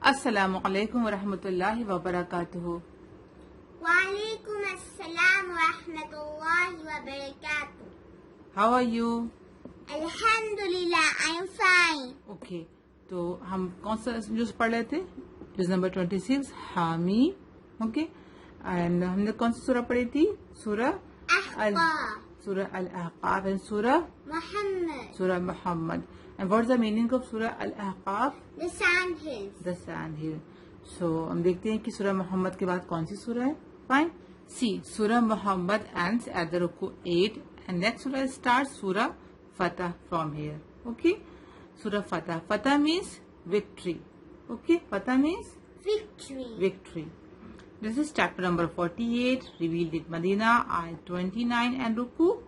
Assalamu alaikum wa rahmatullahi wa barakatuhu. Wa alaikum assalam wa rahmatullahi wa barakatuh. How are you? Alhamdulillah, I am fine. Okay, तो हम कौन सा juice पढ़ रहे थे? Juice number 26 हामी. Okay, and हमने कौन सी सूरह पढ़ी थी? Surah Al-Ahqaf and Surah Muhammad. And what is the meaning of Surah Al-Ahqaf? The sand hills. The sand hill. So हम देखते हैं कि Surah Muhammad के बाद कौन सी सूरह है? Fine. See, Surah Muhammad ends at the ruku 8 and next surah starts Surah Fatah from here. Okay? Surah Fatah. Fatah means victory. Okay? Fatah means victory. This is chapter number 48, revealed in Medina, ayat 29 and ruku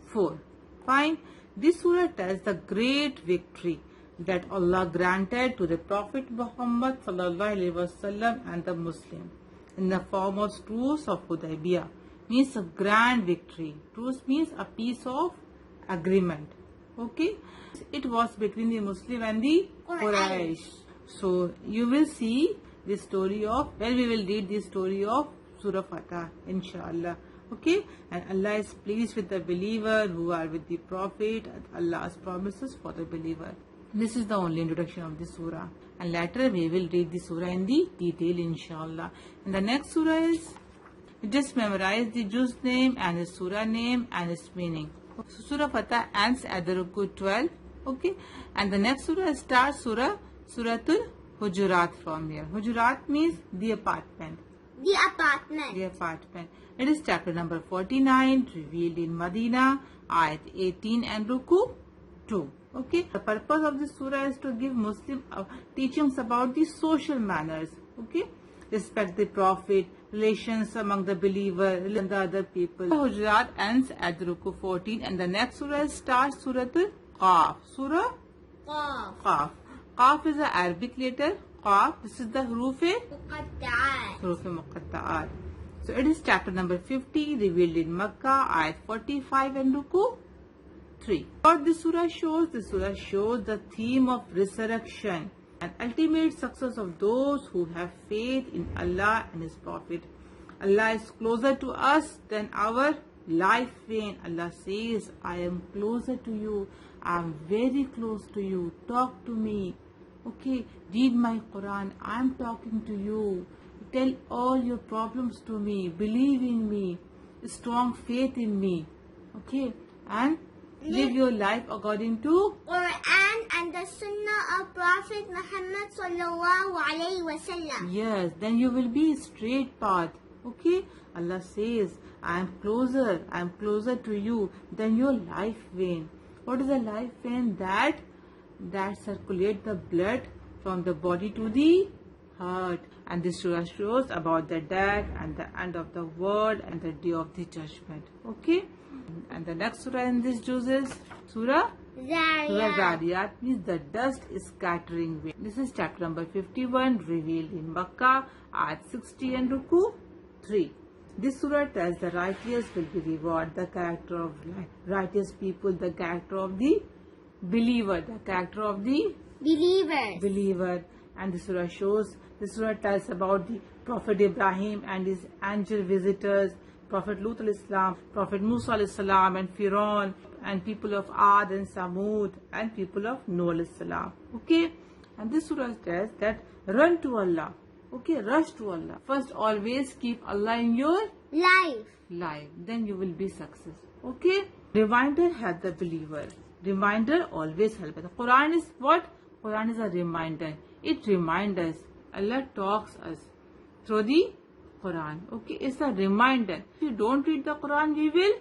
4. Fine. This surah tells the great victory that Allah granted to the Prophet Muhammad sallallahu alaihi wasallam and the Muslims in the form of truce of Hudaybiyah. Means a grand victory. Truce means a piece of agreement. Okay? It was between the Muslim and the Quraysh. So you will see the story of, well, we will read the story of Surah Fatah, inshallah. Okay, and Allah is pleased with the believer who are with the Prophet, Allah's promises for the believer. This is the only introduction of the surah, and later we will read the surah in the detail, inshallah. And the next surah is, just memorize the juz name and the surah name and its meaning. So Surah Fatah ends at the ruku 12. Okay, and the next surah starts Suratul Hujurat from here. Hujurat means the apartment. The apartment. It is chapter number 49, revealed in Medina, ayat 18 and ruku 2. Okay. The purpose of this surah is to give Muslim teachings about the social manners. Okay. Respect the Prophet, relations among the believer and the other people. Hujurat ends at the ruku 14 and the next surah starts Suratul Qaf. Surah Qaf. Qaf is the Arabic letter. Qaf. This is the huruf muqatta'at. So it is chapter number 50, revealed in Makkah, ayat 45 and ruku 3. What this surah shows? This surah shows the theme of resurrection and ultimate success of those who have faith in Allah and His Prophet. Allah is closer to us than our life vein. Allah says, I am closer to you. I am very close to you. Talk to me. Okay, read my Quran. I am talking to you. Tell all your problems to me. Believe in me. Strong faith in me. Okay, and live your life according to Quran and the Sunnah of Prophet Muhammad sallallahu alaihi wasallam. Yes, then you will be straight path. Okay, Allah says, I am closer to you than your life vein. What is a life vein? That circulate the blood from the body to the heart. And this surah shows about the death and the end of the world and the day of the judgment. Okay, and the next surah in this juz is Surah Zariyat, means the dust is scattering away. This is chapter number 51, revealed in Makkah, ayat 60 and ruku 3. This surah tells the righteous will be rewarded, the character of righteous people, the character of the believer, the character of the believer. And this surah tells about the Prophet Ibrahim and his angel visitors, Prophet Lut al-Islam, Prophet Musa al-Salam and Fir'aun, and people of Ad and Samud and people of Noah al-Salam. Okay, and this surah tells that run to Allah. Okay, rush to Allah. First, always keep Allah in your life. Then you will be success. Okay, reminder help the believer. Reminder always help. The Quran is what? Quran is a reminder. It reminds us. Allah talks us through the Quran. Okay, it's a reminder. If you don't read the Quran, we will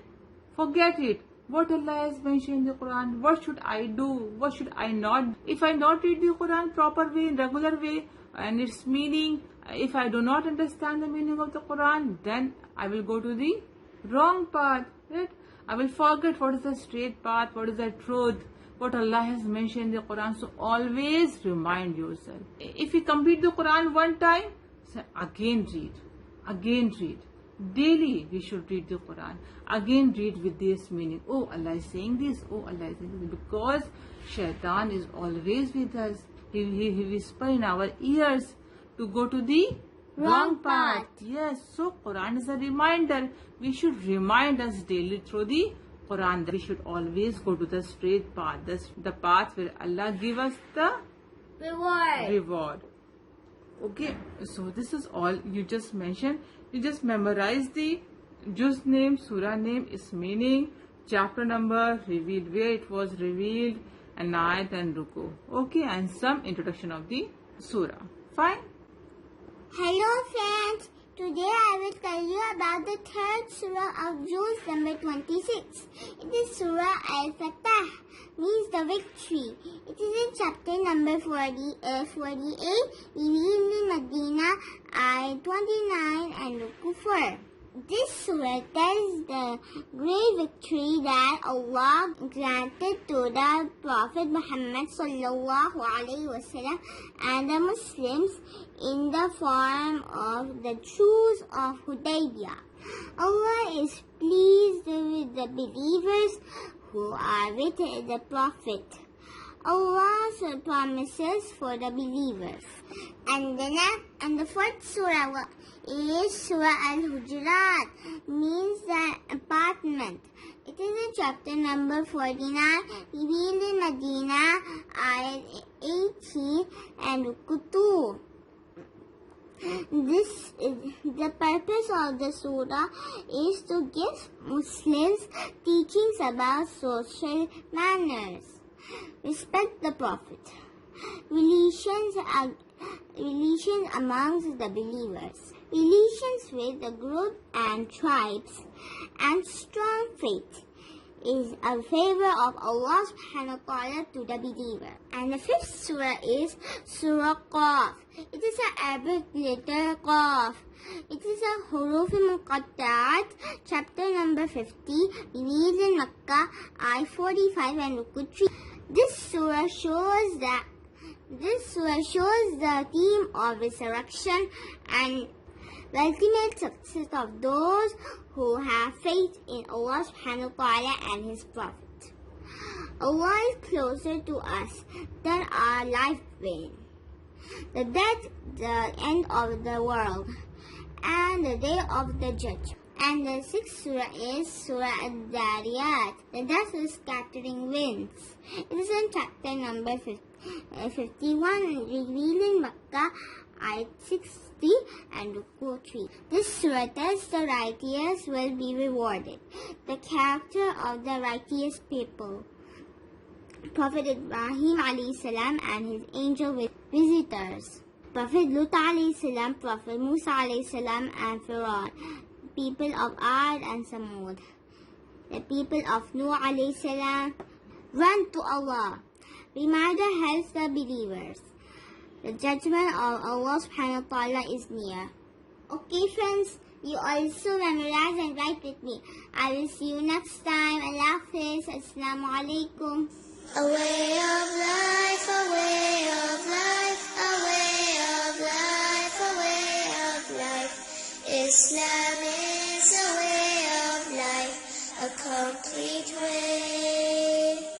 forget it. What Allah has mentioned in the Quran. What should I do? What should I not? If I not read the Quran proper way, in regular way, and its meaning, if I do not understand the meaning of the Quran, then I will go to the wrong path. Right? I will forget what is the straight path, what is the truth, what Allah has mentioned in the Quran. So always remind yourself. If you complete the Quran one time, so again read. Daily we should read the Quran. Again read with this meaning. Oh, Allah is saying this. Oh, Allah is saying this. Because Shaitan is always with us. He whispers in our ears. to go to the Wrong path. Yes, so Quran is a reminder. We should remind us daily through the Quran that we should always go to the straight path. That's the path where Allah give us the reward. Okay, so this is all you just mentioned. You just memorize the juz name, surah name, its meaning, chapter number, revealed, where it was revealed, and ayat and ruku. Okay, and some introduction of the surah. Fine. Hello friends, today I will tell you about the third surah of Juz number 26. It is Surah Al-Fatah, means the victory. It is in chapter number 48, revealed in Medina, ayat 29 and ruku 4. This surah tells the great victory that Allah granted to the Prophet Muhammad sallallahu alaihi wasallam and the Muslims in the form of the truce of Hudaybiyah. Allah is pleased with the believers who are with the Prophet. Allah's promises for the believers. And the fourth surah is Surah Al-Hujurat, means the apartment. It is in chapter number 49, revealed in Medina, ayat 18 and ruku 2. The purpose of the surah is to give Muslims teachings about social manners. Respect the Prophet. Relations amongst the believers. Relations with the group and tribes. And strong faith is a favor of Allah subhanahu wa ta'ala to the believer. And the fifth surah is Surah Qaf. It is an Arabic letter Qaf. It is a Huruf Muqatta'at, chapter number 50, revealed in Makkah, ayat 45 and ruku 3. This surah shows the theme of resurrection and the ultimate success of those who have faith in Allah subhanahu wa ta'ala and His Prophet. Allah is closer to us than our life being. The death, the end of the world, and the day of the judge. And the sixth surah is Surah Al-Dariyat, the dust is scattering winds. It is in chapter number 51, revealed in Makkah, ayat 60 and ruku 3. This surah tells the righteous will be rewarded. The character of the righteous people. Prophet Ibrahim alayhi salam and his angel visitors. Prophet Lut alayhi salam, Prophet Musa alayhi salam and Pharaoh. People of Ad and Samud. The people of Nuh alayhi salam. Run to Allah. Reminder helps the believers. The judgment of Allah subhanahu wa ta'ala is near. Okay friends, you also memorize and write with me. I will see you next time. Allah Hafiz. Assalamu alaikum. A way of life, a way of life.